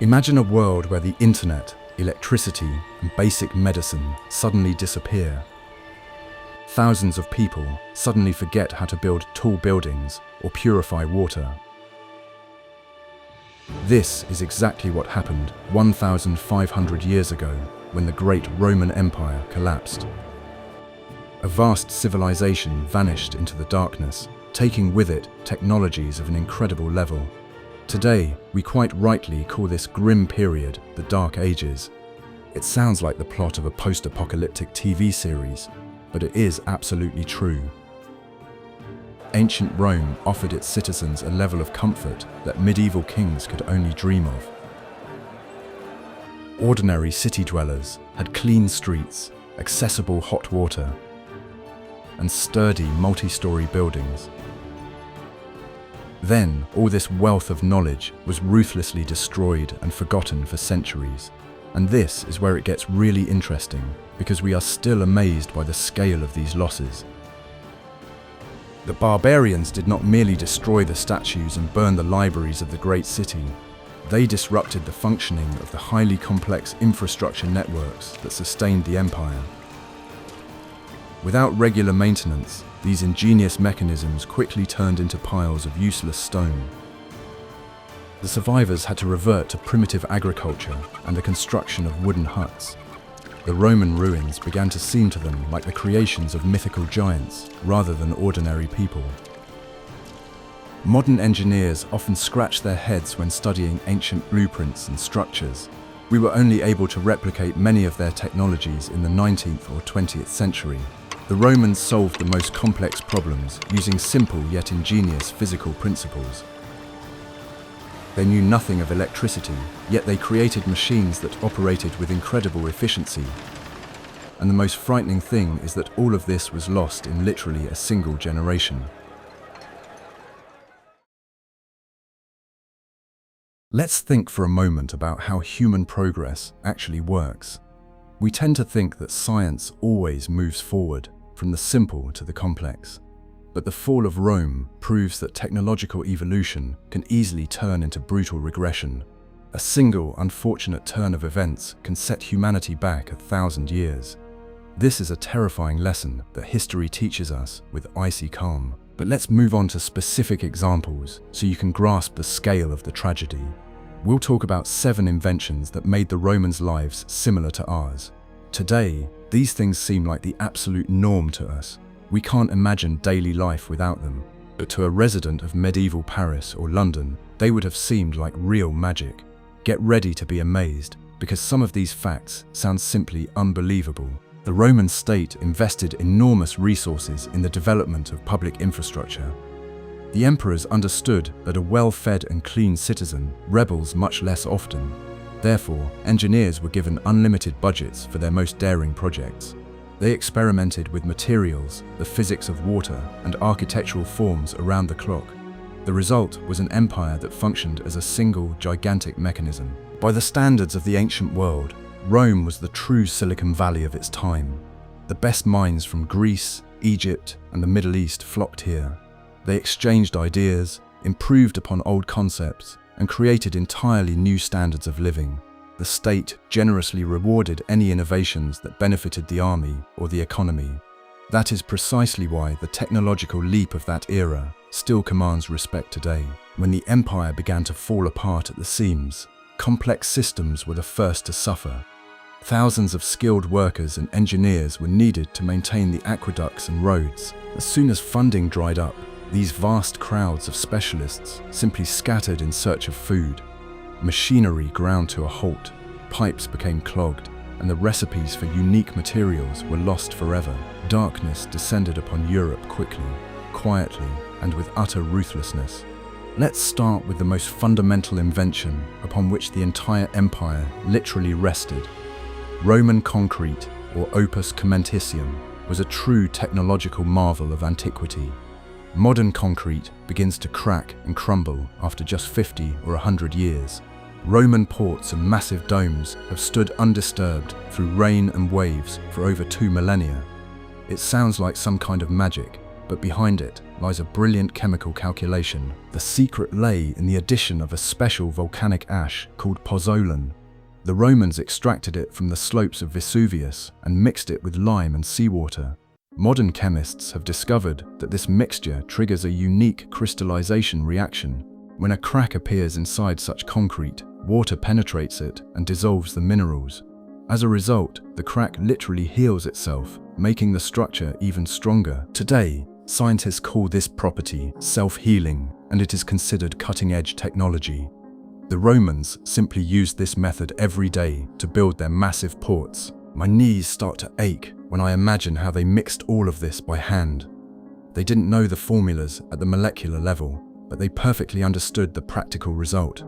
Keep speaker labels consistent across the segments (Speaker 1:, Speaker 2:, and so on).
Speaker 1: Imagine a world where the internet, electricity, and basic medicine suddenly disappear. Thousands of people suddenly forget how to build tall buildings or purify water. This is exactly what happened 1,500 years ago when the great Roman Empire collapsed. A vast civilization vanished into the darkness, taking with it technologies of an incredible level. Today, we quite rightly call this grim period the Dark Ages. It sounds like the plot of a post-apocalyptic TV series, but it is absolutely true. Ancient Rome offered its citizens a level of comfort that medieval kings could only dream of. Ordinary city dwellers had clean streets, accessible hot water, and sturdy multi-story buildings. Then, all this wealth of knowledge was ruthlessly destroyed and forgotten for centuries. And this is where it gets really interesting, because we are still amazed by the scale of these losses. The barbarians did not merely destroy the statues and burn the libraries of the great city. They disrupted the functioning of the highly complex infrastructure networks that sustained the empire. Without regular maintenance, these ingenious mechanisms quickly turned into piles of useless stone. The survivors had to revert to primitive agriculture and the construction of wooden huts. The Roman ruins began to seem to them like the creations of mythical giants rather than ordinary people. Modern engineers often scratch their heads when studying ancient blueprints and structures. We were only able to replicate many of their technologies in the 19th or 20th century. The Romans solved the most complex problems using simple yet ingenious physical principles. They knew nothing of electricity, yet they created machines that operated with incredible efficiency. And the most frightening thing is that all of this was lost in literally a single generation. Let's think for a moment about how human progress actually works. We tend to think that science always moves forward, from the simple to the complex. But the fall of Rome proves that technological evolution can easily turn into brutal regression. A single unfortunate turn of events can set humanity back 1,000 years. This is a terrifying lesson that history teaches us with icy calm. But let's move on to specific examples so you can grasp the scale of the tragedy. We'll talk about 7 inventions that made the Romans' lives similar to ours. Today, these things seem like the absolute norm to us. We can't imagine daily life without them. But to a resident of medieval Paris or London, they would have seemed like real magic. Get ready to be amazed, because some of these facts sound simply unbelievable. The Roman state invested enormous resources in the development of public infrastructure. The emperors understood that a well-fed and clean citizen rebels much less often. Therefore, engineers were given unlimited budgets for their most daring projects. They experimented with materials, the physics of water, and architectural forms around the clock. The result was an empire that functioned as a single, gigantic mechanism. By the standards of the ancient world, Rome was the true Silicon Valley of its time. The best minds from Greece, Egypt, and the Middle East flocked here. They exchanged ideas, improved upon old concepts, and created entirely new standards of living. The state generously rewarded any innovations that benefited the army or the economy. That is precisely why the technological leap of that era still commands respect today. When the empire began to fall apart at the seams, complex systems were the first to suffer. Thousands of skilled workers and engineers were needed to maintain the aqueducts and roads. As soon as funding dried up, these vast crowds of specialists simply scattered in search of food. Machinery ground to a halt, pipes became clogged, and the recipes for unique materials were lost forever. Darkness descended upon Europe quickly, quietly, and with utter ruthlessness. Let's start with the most fundamental invention upon which the entire empire literally rested. Roman concrete, or opus caementicium, was a true technological marvel of antiquity. Modern concrete begins to crack and crumble after just 50 or 100 years. Roman ports and massive domes have stood undisturbed through rain and waves for over 2 millennia. It sounds like some kind of magic, but behind it lies a brilliant chemical calculation. The secret lay in the addition of a special volcanic ash called pozzolan. The Romans extracted it from the slopes of Vesuvius and mixed it with lime and seawater. Modern chemists have discovered that this mixture triggers a unique crystallization reaction. When a crack appears inside such concrete, water penetrates it and dissolves the minerals. As a result, the crack literally heals itself, making the structure even stronger. Today, scientists call this property self-healing, and it is considered cutting-edge technology. The Romans simply used this method every day to build their massive ports. My knees start to ache when I imagine how they mixed all of this by hand. They didn't know the formulas at the molecular level, but they perfectly understood the practical result.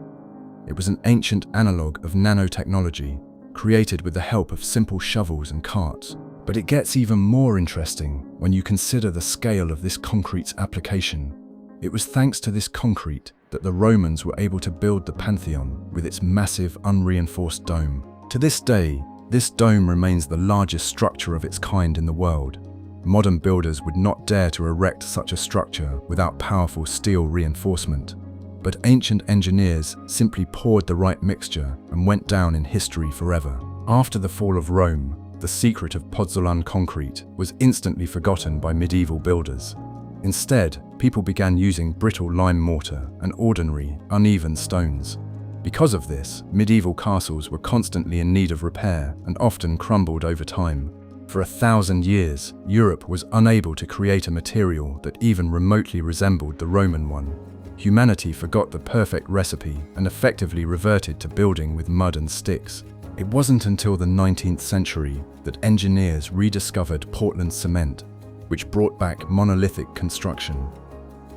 Speaker 1: It was an ancient analog of nanotechnology, created with the help of simple shovels and carts. But it gets even more interesting when you consider the scale of this concrete's application. It was thanks to this concrete that the Romans were able to build the Pantheon with its massive unreinforced dome. To this day, this dome remains the largest structure of its kind in the world. Modern builders would not dare to erect such a structure without powerful steel reinforcement. But ancient engineers simply poured the right mixture and went down in history forever. After the fall of Rome, the secret of pozzolan concrete was instantly forgotten by medieval builders. Instead, people began using brittle lime mortar and ordinary, uneven stones. Because of this, medieval castles were constantly in need of repair and often crumbled over time. For 1,000 years, Europe was unable to create a material that even remotely resembled the Roman one. Humanity forgot the perfect recipe and effectively reverted to building with mud and sticks. It wasn't until the 19th century that engineers rediscovered Portland cement, which brought back monolithic construction.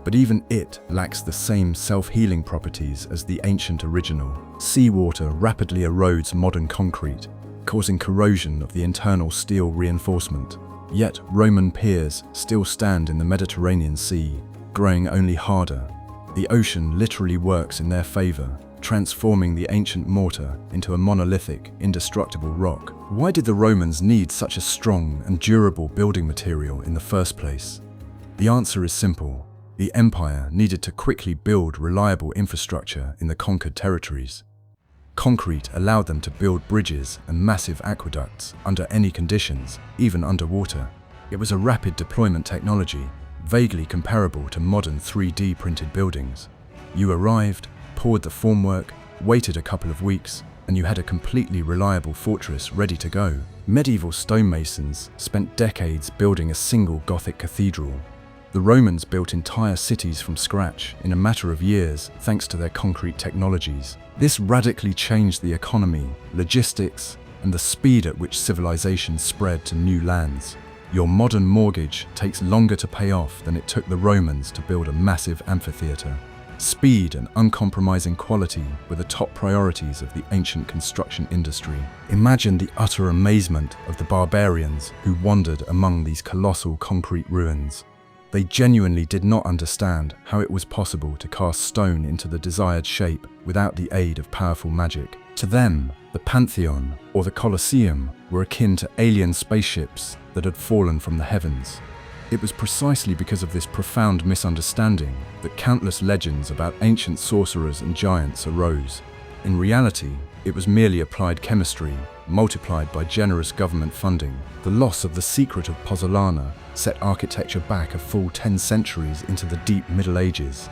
Speaker 1: But even it lacks the same self-healing properties as the ancient original. Seawater rapidly erodes modern concrete, causing corrosion of the internal steel reinforcement. Yet Roman piers still stand in the Mediterranean Sea, growing only harder. The ocean literally works in their favor, transforming the ancient mortar into a monolithic, indestructible rock. Why did the Romans need such a strong and durable building material in the first place? The answer is simple. The empire needed to quickly build reliable infrastructure in the conquered territories. Concrete allowed them to build bridges and massive aqueducts under any conditions, even underwater. It was a rapid deployment technology, vaguely comparable to modern 3D printed buildings. You arrived, poured the formwork, waited a couple of weeks, and you had a completely reliable fortress ready to go. Medieval stonemasons spent decades building a single Gothic cathedral. The Romans built entire cities from scratch in a matter of years thanks to their concrete technologies. This radically changed the economy, logistics, and the speed at which civilization spread to new lands. Your modern mortgage takes longer to pay off than it took the Romans to build a massive amphitheater. Speed and uncompromising quality were the top priorities of the ancient construction industry. Imagine the utter amazement of the barbarians who wandered among these colossal concrete ruins. They genuinely did not understand how it was possible to cast stone into the desired shape without the aid of powerful magic. To them, the Pantheon, or the Colosseum, were akin to alien spaceships that had fallen from the heavens. It was precisely because of this profound misunderstanding that countless legends about ancient sorcerers and giants arose. In reality, it was merely applied chemistry, multiplied by generous government funding. The loss of the secret of Pozzolana set architecture back a full 10 centuries into the deep Middle Ages.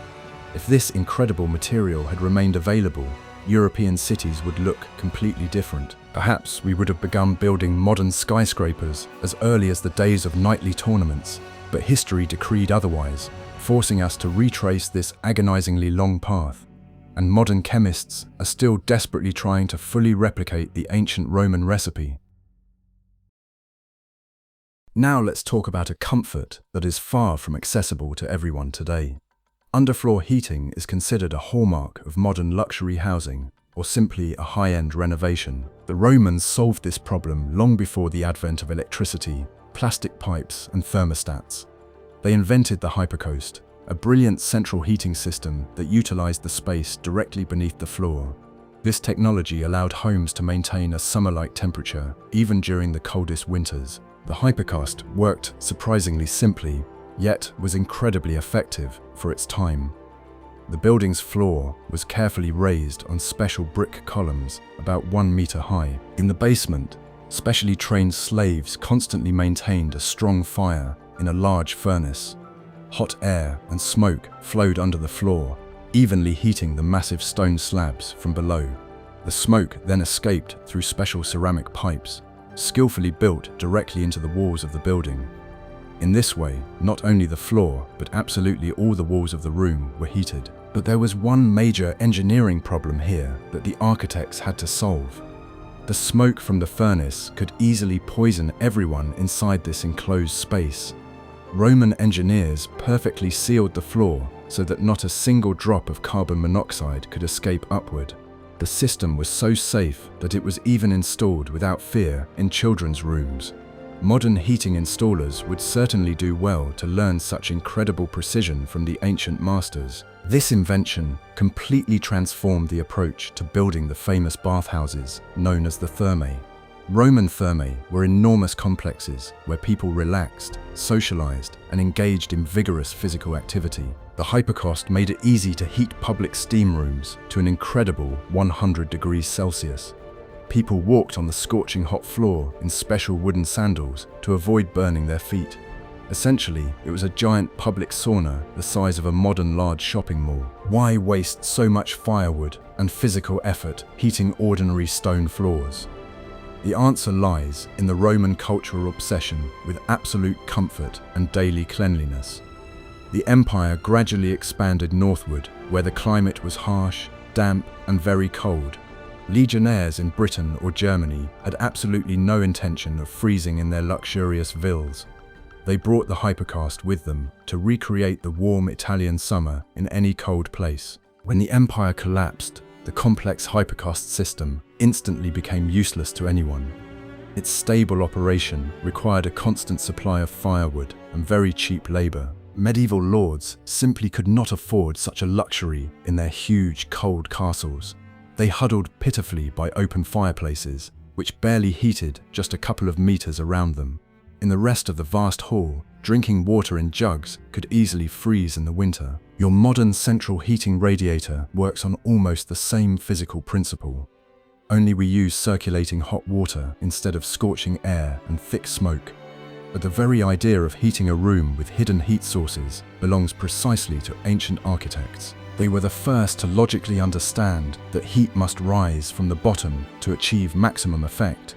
Speaker 1: If this incredible material had remained available, European cities would look completely different. Perhaps we would have begun building modern skyscrapers as early as the days of knightly tournaments, but history decreed otherwise, forcing us to retrace this agonizingly long path. And modern chemists are still desperately trying to fully replicate the ancient Roman recipe. Now let's talk about a comfort that is far from accessible to everyone today. Underfloor heating is considered a hallmark of modern luxury housing, or simply a high-end renovation. The Romans solved this problem long before the advent of electricity, plastic pipes, and thermostats. They invented the Hypocaust, a brilliant central heating system that utilized the space directly beneath the floor. This technology allowed homes to maintain a summer-like temperature, even during the coldest winters. The Hypocaust worked surprisingly simply. yet was incredibly effective for its time. The building's floor was carefully raised on special brick columns about 1 meter high. In the basement, specially trained slaves constantly maintained a strong fire in a large furnace. Hot air and smoke flowed under the floor, evenly heating the massive stone slabs from below. The smoke then escaped through special ceramic pipes, skillfully built directly into the walls of the building. In this way, not only the floor, but absolutely all the walls of the room were heated. But there was one major engineering problem here that the architects had to solve. The smoke from the furnace could easily poison everyone inside this enclosed space. Roman engineers perfectly sealed the floor so that not a single drop of carbon monoxide could escape upward. The system was so safe that it was even installed without fear in children's rooms. Modern heating installers would certainly do well to learn such incredible precision from the ancient masters. This invention completely transformed the approach to building the famous bathhouses known as the thermae. Roman thermae were enormous complexes where people relaxed, socialized, and engaged in vigorous physical activity. The Hypocaust made it easy to heat public steam rooms to an incredible 100 degrees Celsius. People walked on the scorching hot floor in special wooden sandals to avoid burning their feet. Essentially, it was a giant public sauna the size of a modern large shopping mall. Why waste so much firewood and physical effort heating ordinary stone floors? The answer lies in the Roman cultural obsession with absolute comfort and daily cleanliness. The empire gradually expanded northward, where the climate was harsh, damp, and very cold. Legionnaires in Britain or Germany had absolutely no intention of freezing in their luxurious villas. They brought the Hypocaust with them to recreate the warm Italian summer in any cold place. When the empire collapsed, the complex Hypocaust system instantly became useless to anyone. Its stable operation required a constant supply of firewood and very cheap labor. Medieval lords simply could not afford such a luxury in their huge, cold castles. They huddled pitifully by open fireplaces, which barely heated just a couple of meters around them. In the rest of the vast hall, drinking water in jugs could easily freeze in the winter. Your modern central heating radiator works on almost the same physical principle. Only we use circulating hot water instead of scorching air and thick smoke. But the very idea of heating a room with hidden heat sources belongs precisely to ancient architects. They were the first to logically understand that heat must rise from the bottom to achieve maximum effect.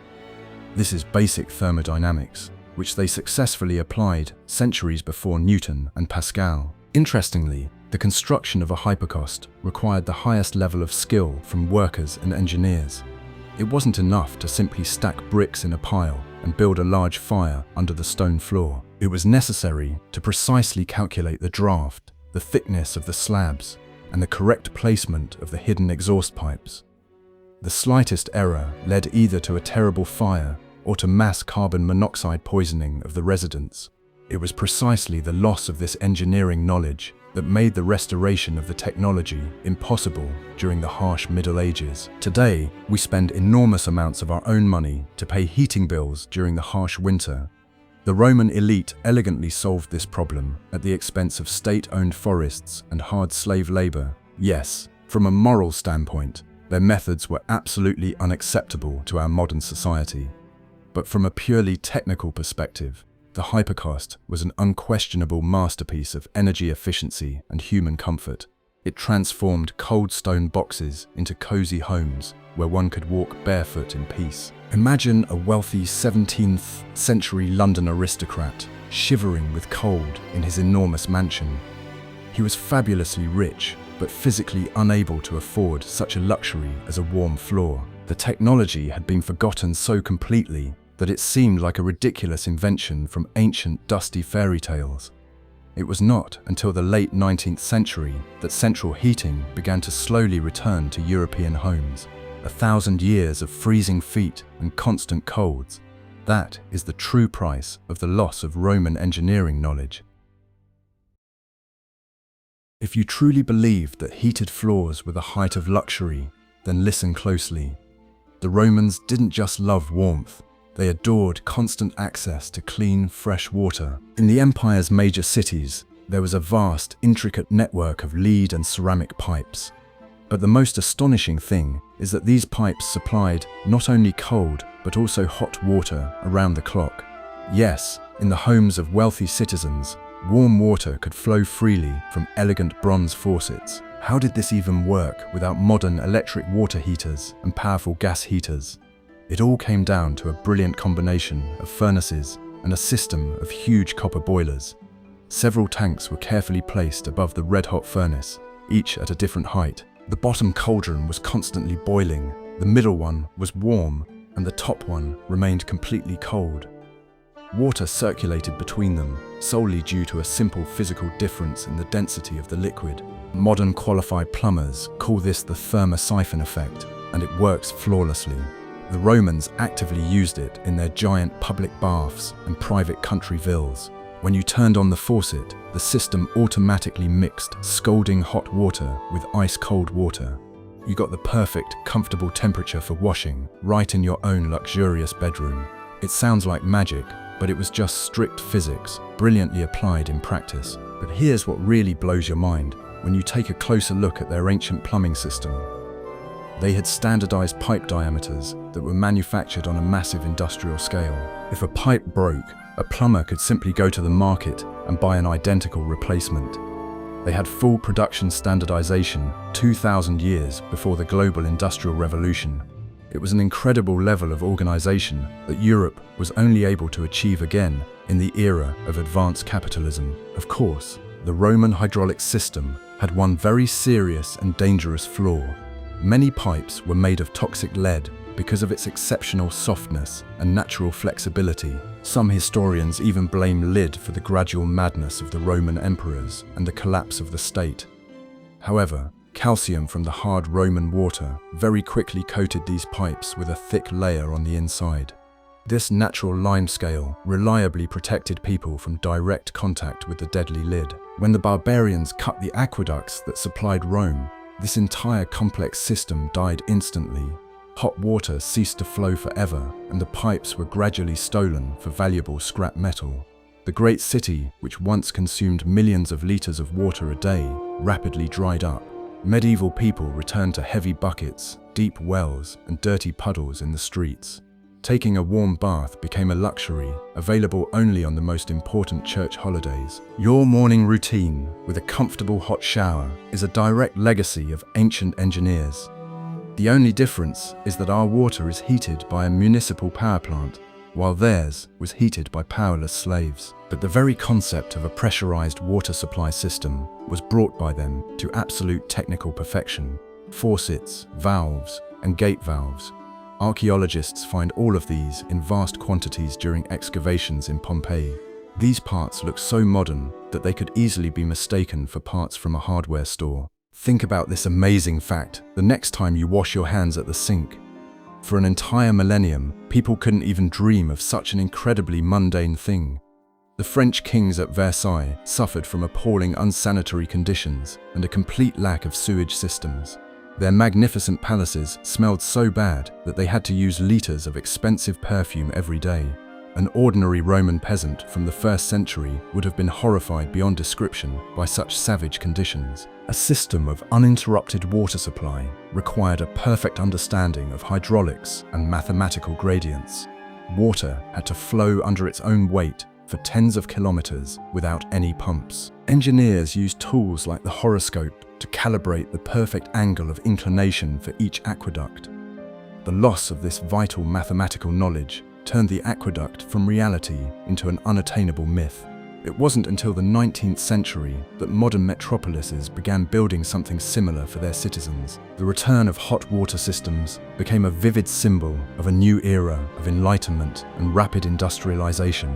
Speaker 1: This is basic thermodynamics, which they successfully applied centuries before Newton and Pascal. Interestingly, the construction of a hypocaust required the highest level of skill from workers and engineers. It wasn't enough to simply stack bricks in a pile and build a large fire under the stone floor. It was necessary to precisely calculate the draft, the thickness of the slabs, and the correct placement of the hidden exhaust pipes. The slightest error led either to a terrible fire or to mass carbon monoxide poisoning of the residents. It was precisely the loss of this engineering knowledge that made the restoration of the technology impossible during the harsh Middle Ages. Today, we spend enormous amounts of our own money to pay heating bills during the harsh winter. The Roman elite elegantly solved this problem at the expense of state-owned forests and hard slave labor. Yes, from a moral standpoint, their methods were absolutely unacceptable to our modern society. But from a purely technical perspective, the Hypocaust was an unquestionable masterpiece of energy efficiency and human comfort. It transformed cold stone boxes into cozy homes where one could walk barefoot in peace. Imagine a wealthy 17th century London aristocrat shivering with cold in his enormous mansion. He was fabulously rich, but physically unable to afford such a luxury as a warm floor. The technology had been forgotten so completely that it seemed like a ridiculous invention from ancient dusty fairy tales. It was not until the late 19th century that central heating began to slowly return to European homes. 1,000 years of freezing feet and constant colds. That is the true price of the loss of Roman engineering knowledge. If you truly believed that heated floors were the height of luxury, then listen closely. The Romans didn't just love warmth, They adored constant access to clean, fresh water. In the empire's major cities, there was a vast, intricate network of lead and ceramic pipes. But the most astonishing thing is that these pipes supplied not only cold, but also hot water around the clock. Yes, in the homes of wealthy citizens, warm water could flow freely from elegant bronze faucets. How did this even work without modern electric water heaters and powerful gas heaters? It all came down to a brilliant combination of furnaces and a system of huge copper boilers. Several tanks were carefully placed above the red-hot furnace, each at a different height. The bottom cauldron was constantly boiling, the middle one was warm, and the top one remained completely cold. Water circulated between them solely due to a simple physical difference in the density of the liquid. Modern qualified plumbers call this the thermosiphon effect, and it works flawlessly. The Romans actively used it in their giant public baths and private country villas. When you turned on the faucet, the system automatically mixed scalding hot water with ice-cold water. You got the perfect, comfortable temperature for washing right in your own luxurious bedroom. It sounds like magic, but it was just strict physics, brilliantly applied in practice. But here's what really blows your mind when you take a closer look at their ancient plumbing system. They had standardized pipe diameters that were manufactured on a massive industrial scale. If a pipe broke, a plumber could simply go to the market and buy an identical replacement. They had full production standardization 2,000 years before the global industrial revolution. It was an incredible level of organization that Europe was only able to achieve again in the era of advanced capitalism. Of course, the Roman hydraulic system had one very serious and dangerous flaw. Many pipes were made of toxic lead because of its exceptional softness and natural flexibility. Some historians even blame lead for the gradual madness of the Roman emperors and the collapse of the state. However, calcium from the hard Roman water very quickly coated these pipes with a thick layer on the inside. This natural limescale reliably protected people from direct contact with the deadly lead. When the barbarians cut the aqueducts that supplied Rome, this entire complex system died instantly. Hot water ceased to flow forever, and the pipes were gradually stolen for valuable scrap metal. The great city, which once consumed millions of liters of water a day, rapidly dried up. Medieval people returned to heavy buckets, deep wells, and dirty puddles in the streets. Taking a warm bath became a luxury, available only on the most important church holidays. Your morning routine, with a comfortable hot shower, is a direct legacy of ancient engineers. The only difference is that our water is heated by a municipal power plant, while theirs was heated by powerless slaves. But the very concept of a pressurized water supply system was brought by them to absolute technical perfection. Faucets, valves, and gate valves. Archaeologists find all of these in vast quantities during excavations in Pompeii. These parts look so modern that they could easily be mistaken for parts from a hardware store. Think about this amazing fact the next time you wash your hands at the sink. For an entire millennium, people couldn't even dream of such an incredibly mundane thing. The French kings at Versailles suffered from appalling unsanitary conditions and a complete lack of sewage systems. Their magnificent palaces smelled so bad that they had to use liters of expensive perfume every day. An ordinary Roman peasant from the 1st century would have been horrified beyond description by such savage conditions. A system of uninterrupted water supply required a perfect understanding of hydraulics and mathematical gradients. Water had to flow under its own weight for tens of kilometers without any pumps. Engineers used tools like the horoscope to calibrate the perfect angle of inclination for each aqueduct. The loss of this vital mathematical knowledge turned the aqueduct from reality into an unattainable myth. It wasn't until the 19th century that modern metropolises began building something similar for their citizens. The return of hot water systems became a vivid symbol of a new era of enlightenment and rapid industrialization.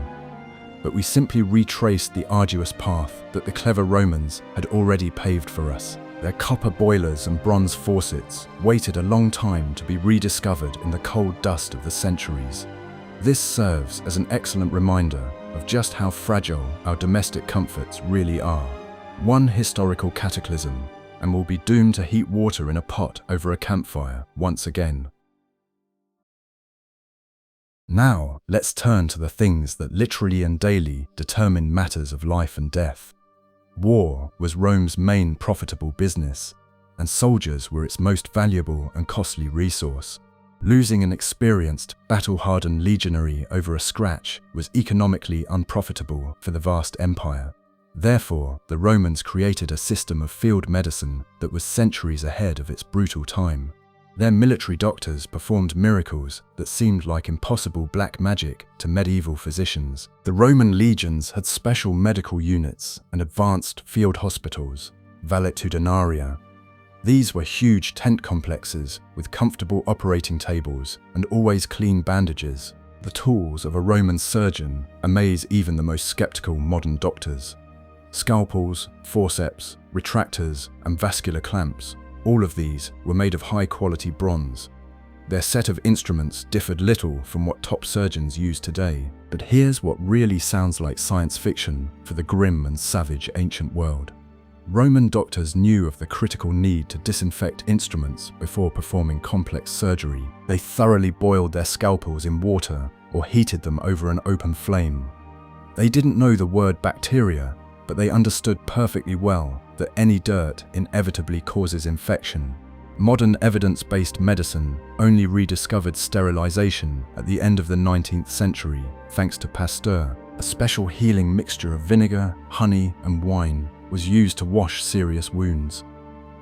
Speaker 1: But we simply retraced the arduous path that the clever Romans had already paved for us. Their copper boilers and bronze faucets waited a long time to be rediscovered in the cold dust of the centuries. This serves as an excellent reminder of just how fragile our domestic comforts really are. One historical cataclysm, and we'll be doomed to heat water in a pot over a campfire once again. Now, let's turn to the things that literally and daily determine matters of life and death. War was Rome's main profitable business, and soldiers were its most valuable and costly resource. Losing an experienced, battle-hardened legionary over a scratch was economically unprofitable for the vast empire. Therefore, the Romans created a system of field medicine that was centuries ahead of its brutal time. Their military doctors performed miracles that seemed like impossible black magic to medieval physicians. The Roman legions had special medical units and advanced field hospitals, valetudinaria. These were huge tent complexes with comfortable operating tables and always clean bandages. The tools of a Roman surgeon amaze even the most skeptical modern doctors. Scalpels, forceps, retractors, and vascular clamps. All of these were made of high-quality bronze. Their set of instruments differed little from what top surgeons use today. But here's what really sounds like science fiction for the grim and savage ancient world. Roman doctors knew of the critical need to disinfect instruments before performing complex surgery. They thoroughly boiled their scalpels in water or heated them over an open flame. They didn't know the word bacteria, but they understood perfectly well that any dirt inevitably causes infection. Modern evidence-based medicine only rediscovered sterilization at the end of the 19th century, thanks to Pasteur. A special healing mixture of vinegar, honey, and wine was used to wash serious wounds.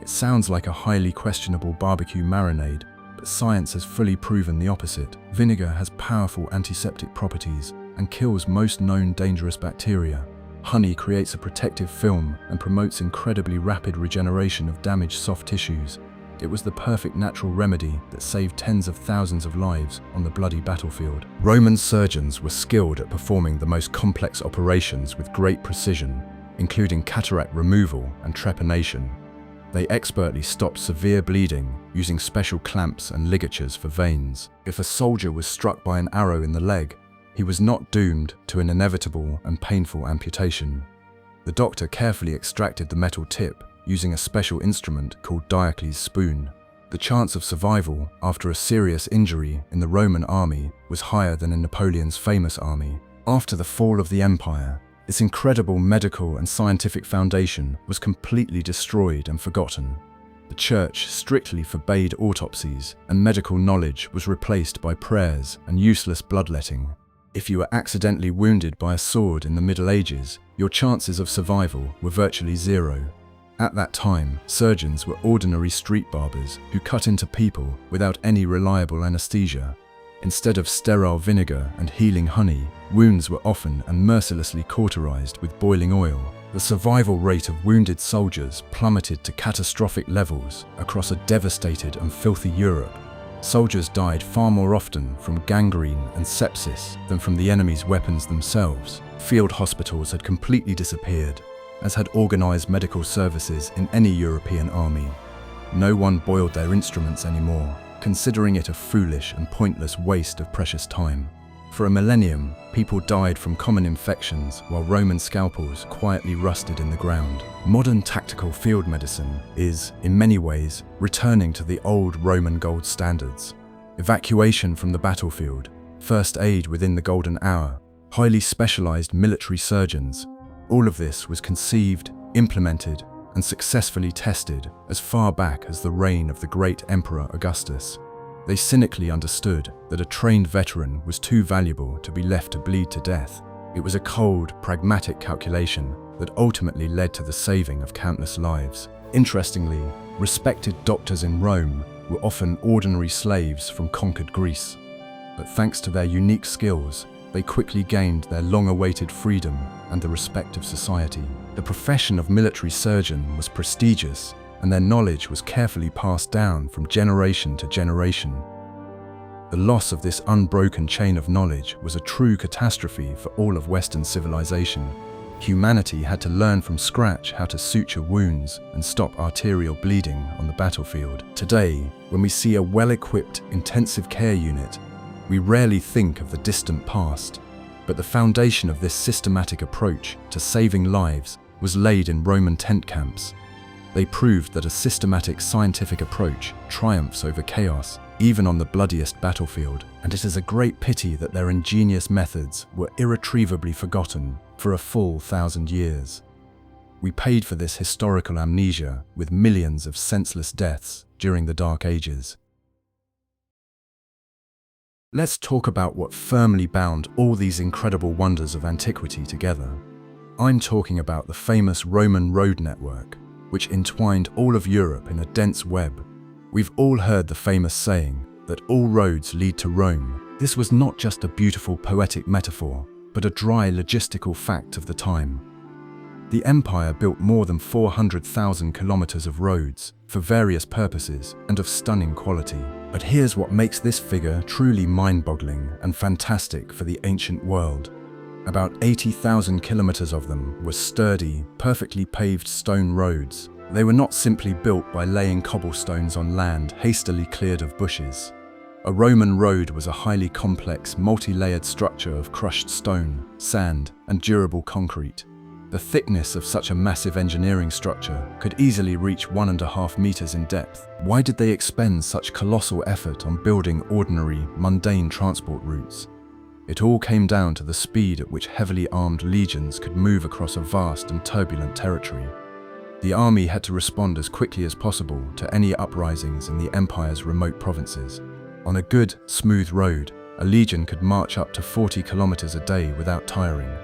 Speaker 1: It sounds like a highly questionable barbecue marinade, but science has fully proven the opposite. Vinegar has powerful antiseptic properties and kills most known dangerous bacteria. Honey creates a protective film and promotes incredibly rapid regeneration of damaged soft tissues. It was the perfect natural remedy that saved tens of thousands of lives on the bloody battlefield. Roman surgeons were skilled at performing the most complex operations with great precision, including cataract removal and trepanation. They expertly stopped severe bleeding using special clamps and ligatures for veins. If a soldier was struck by an arrow in the leg, he was not doomed to an inevitable and painful amputation. The doctor carefully extracted the metal tip using a special instrument called Diocles' spoon. The chance of survival after a serious injury in the Roman army was higher than in Napoleon's famous army. After the fall of the empire, this incredible medical and scientific foundation was completely destroyed and forgotten. The church strictly forbade autopsies, and medical knowledge was replaced by prayers and useless bloodletting. If you were accidentally wounded by a sword in the Middle Ages, your chances of survival were virtually zero. At that time, surgeons were ordinary street barbers who cut into people without any reliable anesthesia. Instead of sterile vinegar and healing honey, wounds were often and mercilessly cauterized with boiling oil. The survival rate of wounded soldiers plummeted to catastrophic levels across a devastated and filthy Europe. Soldiers died far more often from gangrene and sepsis than from the enemy's weapons themselves. Field hospitals had completely disappeared, as had organized medical services in any European army. No one boiled their instruments anymore, considering it a foolish and pointless waste of precious time. For a millennium, people died from common infections while Roman scalpels quietly rusted in the ground. Modern tactical field medicine is, in many ways, returning to the old Roman gold standards. Evacuation from the battlefield, first aid within the golden hour, highly specialized military surgeons. All of this was conceived, implemented, and successfully tested as far back as the reign of the great Emperor Augustus. They cynically understood that a trained veteran was too valuable to be left to bleed to death. It was a cold, pragmatic calculation that ultimately led to the saving of countless lives. Interestingly, respected doctors in Rome were often ordinary slaves from conquered Greece. But thanks to their unique skills, they quickly gained their long-awaited freedom and the respect of society. The profession of military surgeon was prestigious, and their knowledge was carefully passed down from generation to generation. The loss of this unbroken chain of knowledge was a true catastrophe for all of Western civilization. Humanity had to learn from scratch how to suture wounds and stop arterial bleeding on the battlefield. Today, when we see a well-equipped intensive care unit, we rarely think of the distant past. But the foundation of this systematic approach to saving lives was laid in Roman tent camps. They proved that a systematic scientific approach triumphs over chaos, even on the bloodiest battlefield, and it is a great pity that their ingenious methods were irretrievably forgotten for a full 1,000 years. We paid for this historical amnesia with millions of senseless deaths during the Dark Ages. Let's talk about what firmly bound all these incredible wonders of antiquity together. I'm talking about the famous Roman road network, which entwined all of Europe in a dense web. We've all heard the famous saying that all roads lead to Rome. This was not just a beautiful poetic metaphor, but a dry logistical fact of the time. The empire built more than 400,000 kilometers of roads for various purposes and of stunning quality. But here's what makes this figure truly mind-boggling and fantastic for the ancient world. About 80,000 kilometers of them were sturdy, perfectly paved stone roads. They were not simply built by laying cobblestones on land hastily cleared of bushes. A Roman road was a highly complex, multi-layered structure of crushed stone, sand, and durable concrete. The thickness of such a massive engineering structure could easily reach 1.5 meters in depth. Why did they expend such colossal effort on building ordinary, mundane transport routes? It all came down to the speed at which heavily armed legions could move across a vast and turbulent territory. The army had to respond as quickly as possible to any uprisings in the empire's remote provinces. On a good, smooth road, a legion could march up to 40 kilometers a day without tiring.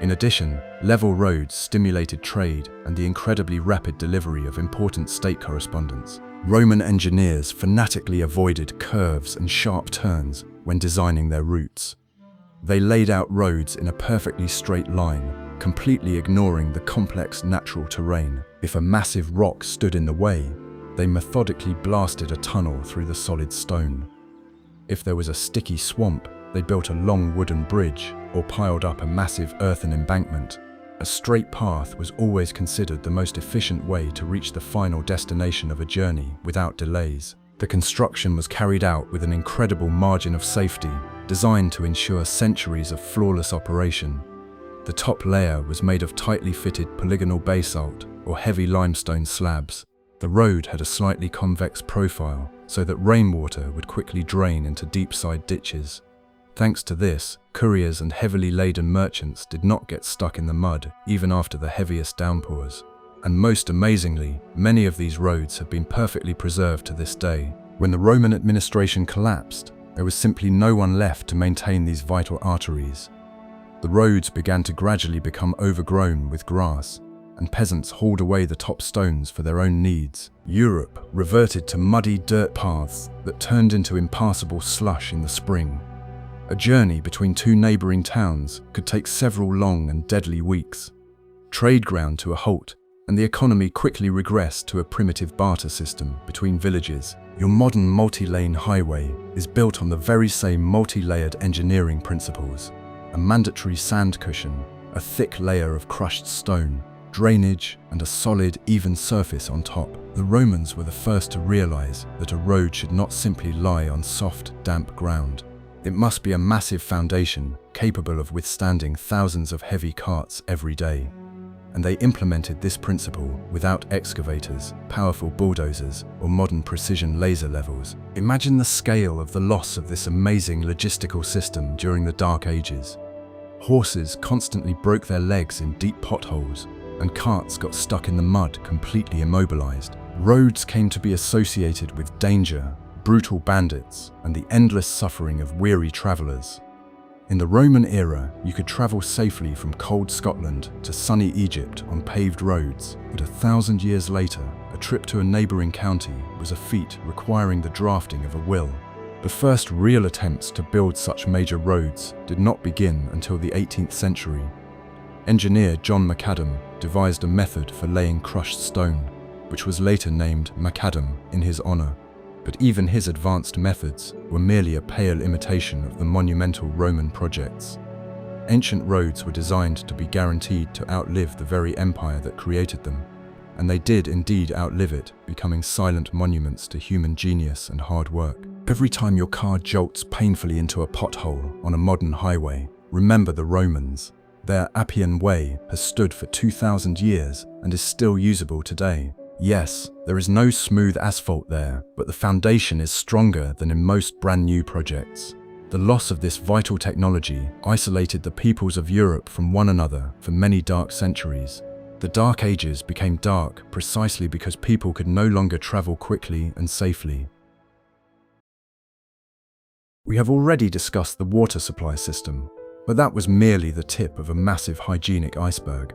Speaker 1: In addition, level roads stimulated trade and the incredibly rapid delivery of important state correspondence. Roman engineers fanatically avoided curves and sharp turns when designing their routes. They laid out roads in a perfectly straight line, completely ignoring the complex natural terrain. If a massive rock stood in the way, they methodically blasted a tunnel through the solid stone. If there was a sticky swamp, they built a long wooden bridge or piled up a massive earthen embankment. A straight path was always considered the most efficient way to reach the final destination of a journey without delays. The construction was carried out with an incredible margin of safety, designed to ensure centuries of flawless operation. The top layer was made of tightly fitted polygonal basalt or heavy limestone slabs. The road had a slightly convex profile so that rainwater would quickly drain into deep-side ditches. Thanks to this, couriers and heavily laden merchants did not get stuck in the mud even after the heaviest downpours. And most amazingly, many of these roads have been perfectly preserved to this day. When the Roman administration collapsed, there was simply no one left to maintain these vital arteries. The roads began to gradually become overgrown with grass, and peasants hauled away the top stones for their own needs. Europe reverted to muddy dirt paths that turned into impassable slush in the spring. A journey between two neighboring towns could take several long and deadly weeks. Trade ground to a halt, and the economy quickly regressed to a primitive barter system between villages. Your modern multi-lane highway is built on the very same multi-layered engineering principles. A mandatory sand cushion, a thick layer of crushed stone, drainage, and a solid, even surface on top. The Romans were the first to realize that a road should not simply lie on soft, damp ground. It must be a massive foundation capable of withstanding thousands of heavy carts every day. And they implemented this principle without excavators, powerful bulldozers, or modern precision laser levels. Imagine the scale of the loss of this amazing logistical system during the Dark Ages. Horses constantly broke their legs in deep potholes, and carts got stuck in the mud, completely immobilized. Roads came to be associated with danger, brutal bandits, and the endless suffering of weary travelers. In the Roman era, you could travel safely from cold Scotland to sunny Egypt on paved roads, but 1,000 years later, a trip to a neighboring county was a feat requiring the drafting of a will. The first real attempts to build such major roads did not begin until the 18th century. Engineer John Macadam devised a method for laying crushed stone, which was later named macadam in his honor. But even his advanced methods were merely a pale imitation of the monumental Roman projects. Ancient roads were designed to be guaranteed to outlive the very empire that created them, and they did indeed outlive it, becoming silent monuments to human genius and hard work. Every time your car jolts painfully into a pothole on a modern highway, remember the Romans. Their Appian Way has stood for 2,000 years and is still usable today. Yes, there is no smooth asphalt there, but the foundation is stronger than in most brand new projects. The loss of this vital technology isolated the peoples of Europe from one another for many dark centuries. The Dark Ages became dark precisely because people could no longer travel quickly and safely. We have already discussed the water supply system, but that was merely the tip of a massive hygienic iceberg.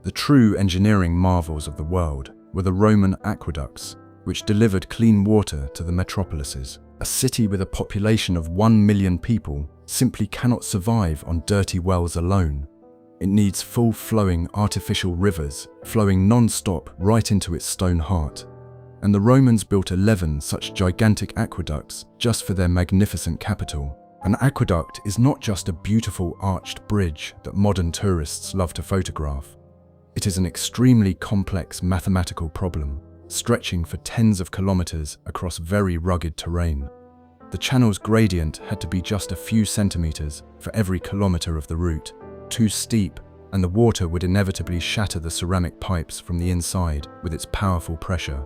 Speaker 1: The true engineering marvels of the world were the Roman aqueducts, which delivered clean water to the metropolises. A city with a population of 1 million people simply cannot survive on dirty wells alone. It needs full-flowing artificial rivers flowing non-stop right into its stone heart. And the Romans built 11 such gigantic aqueducts just for their magnificent capital. An aqueduct is not just a beautiful arched bridge that modern tourists love to photograph. It is an extremely complex mathematical problem, stretching for tens of kilometers across very rugged terrain. The channel's gradient had to be just a few centimeters for every kilometer of the route. Too steep, and the water would inevitably shatter the ceramic pipes from the inside with its powerful pressure.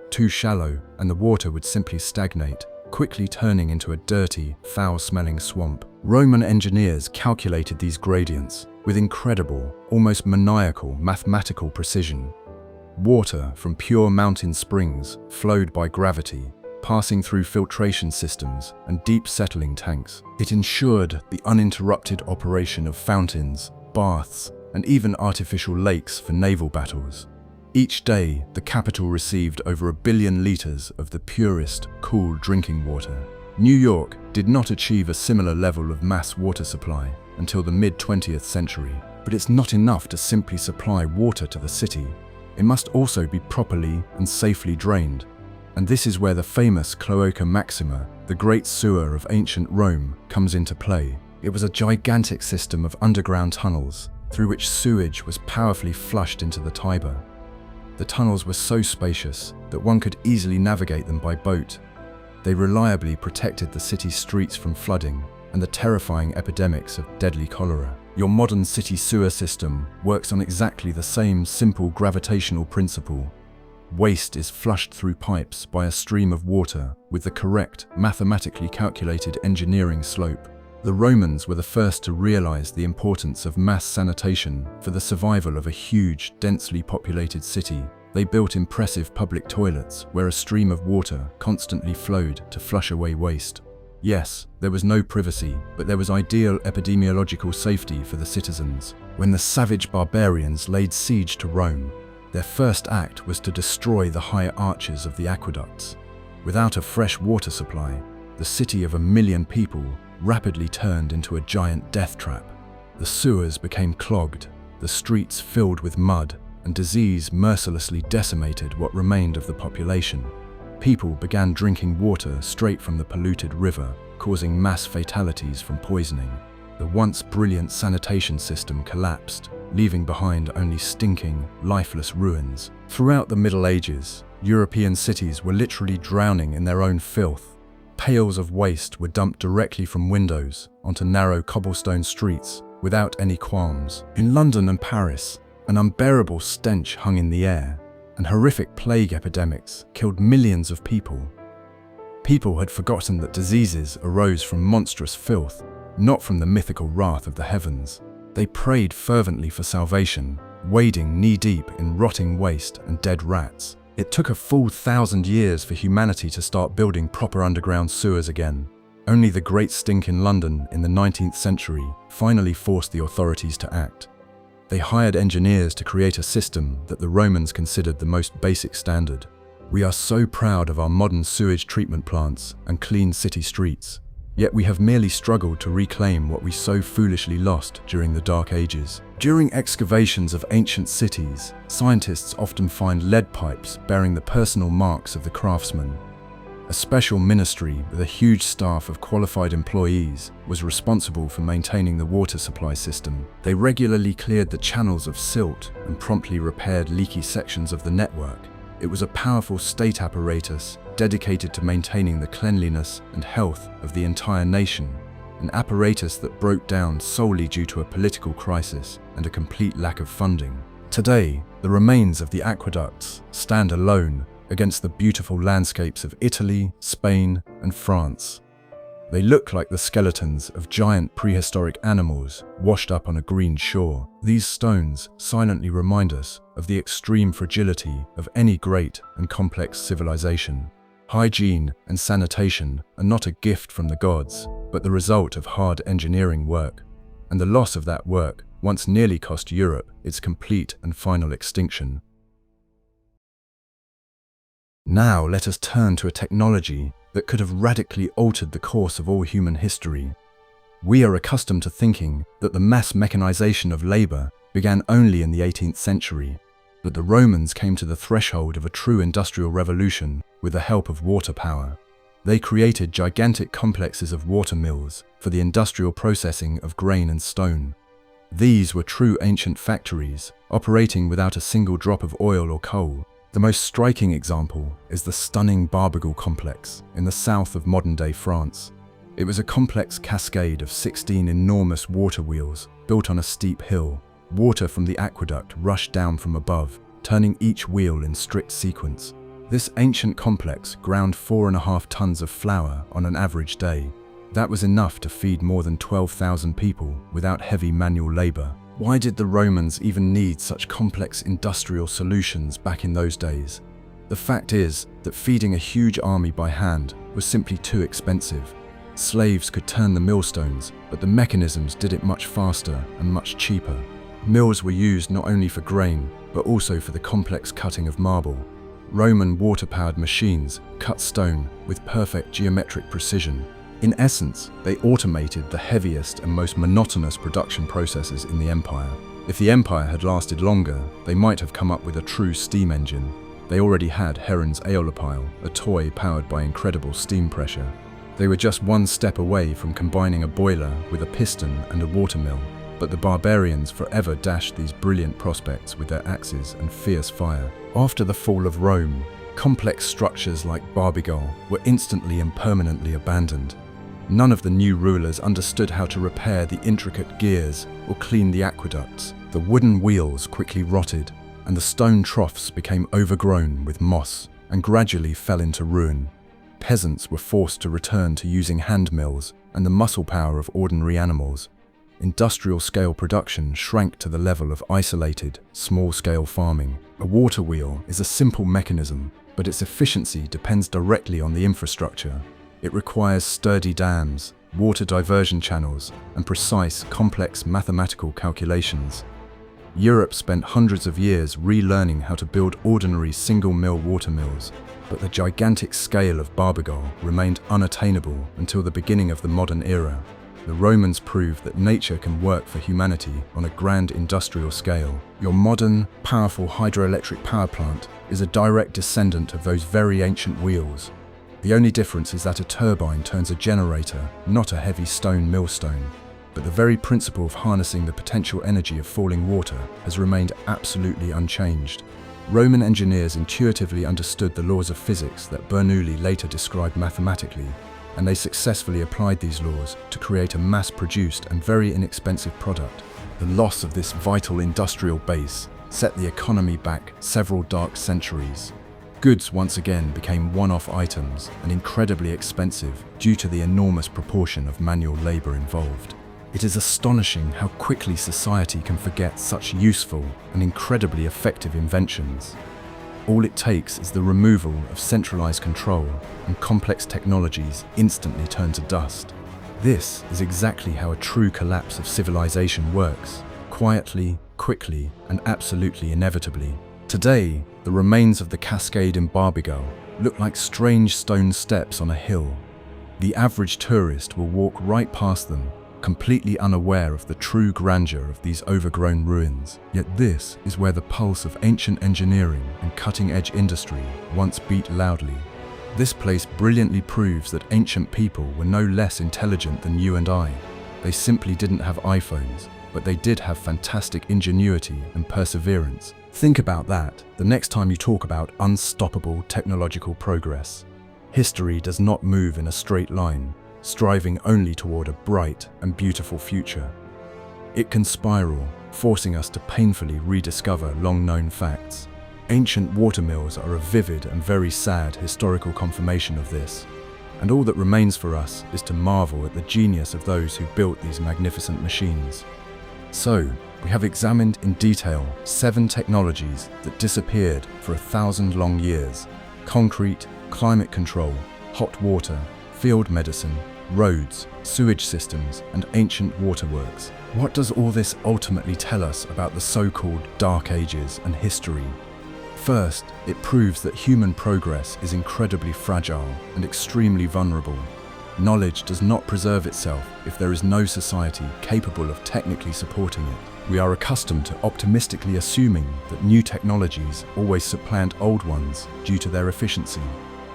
Speaker 1: Too shallow, and the water would simply stagnate, quickly turning into a dirty, foul-smelling swamp. Roman engineers calculated these gradients with incredible, almost maniacal mathematical precision. Water from pure mountain springs flowed by gravity, passing through filtration systems and deep settling tanks. It ensured the uninterrupted operation of fountains, baths, and even artificial lakes for naval battles. Each day, the capital received over 1 billion liters of the purest, cool drinking water. New York did not achieve a similar level of mass water supply until the mid-20th century, but it's not enough to simply supply water to the city. It must also be properly and safely drained. And this is where the famous Cloaca Maxima, the great sewer of ancient Rome, comes into play. It was a gigantic system of underground tunnels through which sewage was powerfully flushed into the Tiber. The tunnels were so spacious that one could easily navigate them by boat. They reliably protected the city's streets from flooding and the terrifying epidemics of deadly cholera. Your modern city sewer system works on exactly the same simple gravitational principle. Waste is flushed through pipes by a stream of water with the correct, mathematically calculated engineering slope. The Romans were the first to realize the importance of mass sanitation for the survival of a huge, densely populated city. They built impressive public toilets where a stream of water constantly flowed to flush away waste. Yes, there was no privacy, but there was ideal epidemiological safety for the citizens. When the savage barbarians laid siege to Rome, their first act was to destroy the high arches of the aqueducts. Without a fresh water supply, the city of 1 million people rapidly turned into a giant death trap. The sewers became clogged, the streets filled with mud, and disease mercilessly decimated what remained of the population. People began drinking water straight from the polluted river, causing mass fatalities from poisoning. The once brilliant sanitation system collapsed, leaving behind only stinking, lifeless ruins. Throughout the Middle Ages, European cities were literally drowning in their own filth. Pails of waste were dumped directly from windows onto narrow cobblestone streets without any qualms. In London and Paris, an unbearable stench hung in the air, and horrific plague epidemics killed millions of people. People had forgotten that diseases arose from monstrous filth, not from the mythical wrath of the heavens. They prayed fervently for salvation, wading knee-deep in rotting waste and dead rats. It took a full 1,000 years for humanity to start building proper underground sewers again. Only the Great Stink in London in the 19th century finally forced the authorities to act. They hired engineers to create a system that the Romans considered the most basic standard. We are so proud of our modern sewage treatment plants and clean city streets, yet we have merely struggled to reclaim what we so foolishly lost during the Dark Ages. During excavations of ancient cities, scientists often find lead pipes bearing the personal marks of the craftsman. A special ministry with a huge staff of qualified employees was responsible for maintaining the water supply system. They regularly cleared the channels of silt and promptly repaired leaky sections of the network. It was a powerful state apparatus dedicated to maintaining the cleanliness and health of the entire nation, an apparatus that broke down solely due to a political crisis and a complete lack of funding. Today, the remains of the aqueducts stand alone against the beautiful landscapes of Italy, Spain, and France. They look like the skeletons of giant prehistoric animals washed up on a green shore. These stones silently remind us of the extreme fragility of any great and complex civilization. Hygiene and sanitation are not a gift from the gods, but the result of hard engineering work. And the loss of that work once nearly cost Europe its complete and final extinction. Now let us turn to a technology that could have radically altered the course of all human history. We are accustomed to thinking that the mass mechanization of labor began only in the 18th century, but the Romans came to the threshold of a true industrial revolution with the help of water power. They created gigantic complexes of water mills for the industrial processing of grain and stone. These were true ancient factories, operating without a single drop of oil or coal. The most striking example is the stunning Barbegal complex in the south of modern-day France. It was a complex cascade of 16 enormous water wheels built on a steep hill. Water from the aqueduct rushed down from above, turning each wheel in strict sequence. This ancient complex ground 4.5 tons of flour on an average day. That was enough to feed more than 12,000 people without heavy manual labor. Why did the Romans even need such complex industrial solutions back in those days? The fact is that feeding a huge army by hand was simply too expensive. Slaves could turn the millstones, but the mechanisms did it much faster and much cheaper. Mills were used not only for grain, but also for the complex cutting of marble. Roman water-powered machines cut stone with perfect geometric precision. In essence, they automated the heaviest and most monotonous production processes in the empire. If the empire had lasted longer, they might have come up with a true steam engine. They already had Heron's aeolipile, a toy powered by incredible steam pressure. They were just one step away from combining a boiler with a piston and a watermill. But the barbarians forever dashed these brilliant prospects with their axes and fierce fire. After the fall of Rome, complex structures like Barbegal were instantly and permanently abandoned. None of the new rulers understood how to repair the intricate gears or clean the aqueducts. The wooden wheels quickly rotted, and the stone troughs became overgrown with moss and gradually fell into ruin. Peasants were forced to return to using hand mills and the muscle power of ordinary animals. Industrial-scale production shrank to the level of isolated, small-scale farming. A water wheel is a simple mechanism, but its efficiency depends directly on the infrastructure. It requires sturdy dams, water diversion channels, and precise, complex mathematical calculations. Europe spent hundreds of years relearning how to build ordinary single-mill watermills, but the gigantic scale of Barbegal remained unattainable until the beginning of the modern era. The Romans proved that nature can work for humanity on a grand industrial scale. Your modern, powerful hydroelectric power plant is a direct descendant of those very ancient wheels. The only difference is that a turbine turns a generator, not a heavy stone millstone. But the very principle of harnessing the potential energy of falling water has remained absolutely unchanged. Roman engineers intuitively understood the laws of physics that Bernoulli later described mathematically, and they successfully applied these laws to create a mass-produced and very inexpensive product. The loss of this vital industrial base set the economy back several dark centuries. Goods once again became one-off items and incredibly expensive due to the enormous proportion of manual labor involved. It is astonishing how quickly society can forget such useful and incredibly effective inventions. All it takes is the removal of centralized control, and complex technologies instantly turn to dust. This is exactly how a true collapse of civilization works: quietly, quickly, and absolutely inevitably. Today, the remains of the cascade in Barbegal look like strange stone steps on a hill. The average tourist will walk right past them, completely unaware of the true grandeur of these overgrown ruins. Yet this is where the pulse of ancient engineering and cutting-edge industry once beat loudly. This place brilliantly proves that ancient people were no less intelligent than you and I. They simply didn't have iPhones, but they did have fantastic ingenuity and perseverance. Think about that the next time you talk about unstoppable technological progress. History does not move in a straight line, striving only toward a bright and beautiful future. It can spiral, forcing us to painfully rediscover long-known facts. Ancient watermills are a vivid and very sad historical confirmation of this, and all that remains for us is to marvel at the genius of those who built these magnificent machines. So, we have examined in detail 7 technologies that disappeared for 1,000 long years: concrete, climate control, hot water, field medicine, roads, sewage systems, and ancient waterworks. What does all this ultimately tell us about the so-called Dark Ages and history? First, it proves that human progress is incredibly fragile and extremely vulnerable. Knowledge does not preserve itself if there is no society capable of technically supporting it. We are accustomed to optimistically assuming that new technologies always supplant old ones due to their efficiency.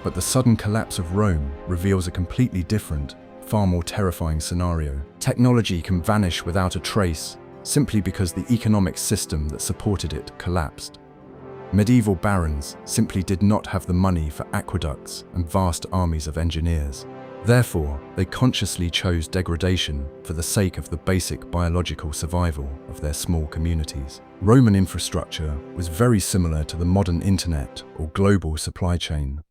Speaker 1: But the sudden collapse of Rome reveals a completely different, far more terrifying scenario. Technology can vanish without a trace simply because the economic system that supported it collapsed. Medieval barons simply did not have the money for aqueducts and vast armies of engineers. Therefore, they consciously chose degradation for the sake of the basic biological survival of their small communities. Roman infrastructure was very similar to the modern internet or global supply chain.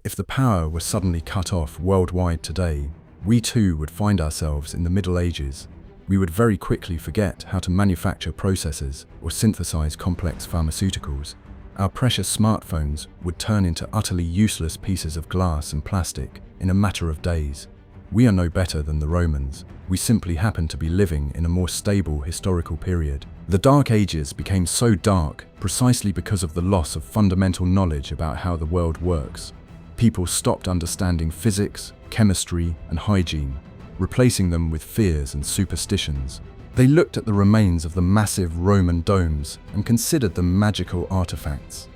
Speaker 1: If the power were suddenly cut off worldwide today, we too would find ourselves in the Middle Ages. We would very quickly forget how to manufacture processes or synthesize complex pharmaceuticals. Our precious smartphones would turn into utterly useless pieces of glass and plastic in a matter of days. We are no better than the Romans. We simply happen to be living in a more stable historical period. The Dark Ages became so dark precisely because of the loss of fundamental knowledge about how the world works. People stopped understanding physics, chemistry, and hygiene, replacing them with fears and superstitions. They looked at the remains of the massive Roman domes and considered them magical artifacts.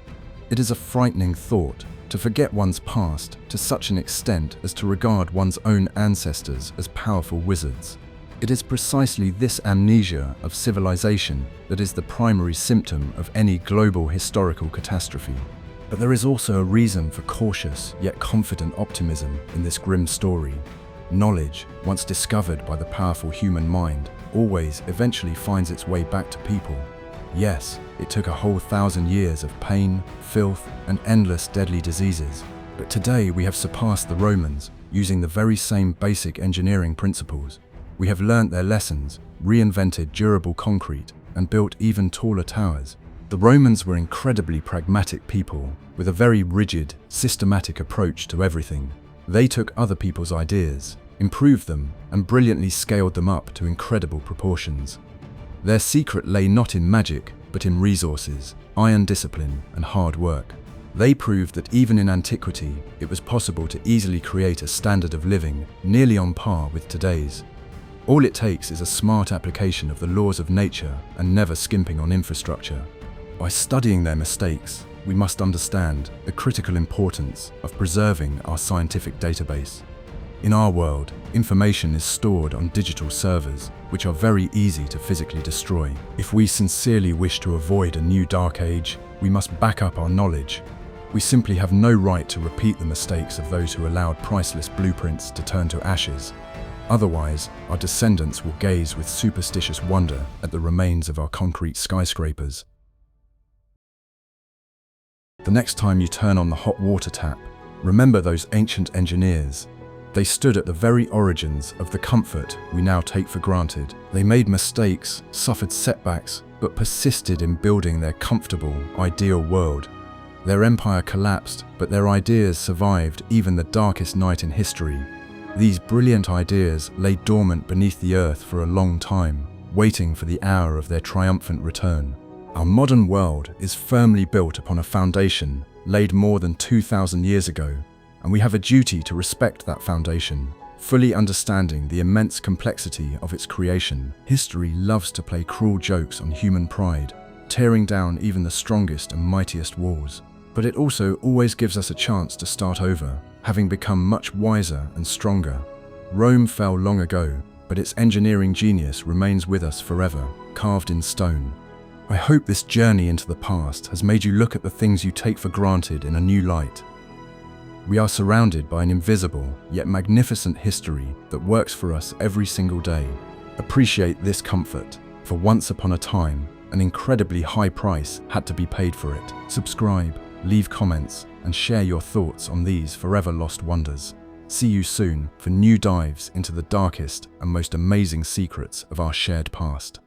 Speaker 1: It is a frightening thought to forget one's past to such an extent as to regard one's own ancestors as powerful wizards. It is precisely this amnesia of civilization that is the primary symptom of any global historical catastrophe. But there is also a reason for cautious yet confident optimism in this grim story. Knowledge, once discovered by the powerful human mind, always eventually finds its way back to people. Yes, it took a whole 1,000 years of pain, filth, and endless deadly diseases. But today we have surpassed the Romans using the very same basic engineering principles. We have learnt their lessons, reinvented durable concrete, and built even taller towers. The Romans were incredibly pragmatic people with a very rigid, systematic approach to everything. They took other people's ideas, improved them, and brilliantly scaled them up to incredible proportions. Their secret lay not in magic, but in resources, iron discipline, and hard work. They proved that even in antiquity, it was possible to easily create a standard of living nearly on par with today's. All it takes is a smart application of the laws of nature and never skimping on infrastructure. By studying their mistakes, we must understand the critical importance of preserving our scientific database. In our world, information is stored on digital servers, which are very easy to physically destroy. If we sincerely wish to avoid a new dark age, we must back up our knowledge. We simply have no right to repeat the mistakes of those who allowed priceless blueprints to turn to ashes. Otherwise, our descendants will gaze with superstitious wonder at the remains of our concrete skyscrapers. The next time you turn on the hot water tap, remember those ancient engineers. They stood at the very origins of the comfort we now take for granted. They made mistakes, suffered setbacks, but persisted in building their comfortable, ideal world. Their empire collapsed, but their ideas survived even the darkest night in history. These brilliant ideas lay dormant beneath the earth for a long time, waiting for the hour of their triumphant return. Our modern world is firmly built upon a foundation laid more than 2,000 years ago, and we have a duty to respect that foundation, fully understanding the immense complexity of its creation. History loves to play cruel jokes on human pride, tearing down even the strongest and mightiest walls. But it also always gives us a chance to start over, having become much wiser and stronger. Rome fell long ago, but its engineering genius remains with us forever, carved in stone. I hope this journey into the past has made you look at the things you take for granted in a new light. We are surrounded by an invisible, yet magnificent history that works for us every single day. Appreciate this comfort, For once upon a time, an incredibly high price had to be paid for it. Subscribe, leave comments, and share your thoughts on these forever lost wonders. See you soon for new dives into the darkest and most amazing secrets of our shared past.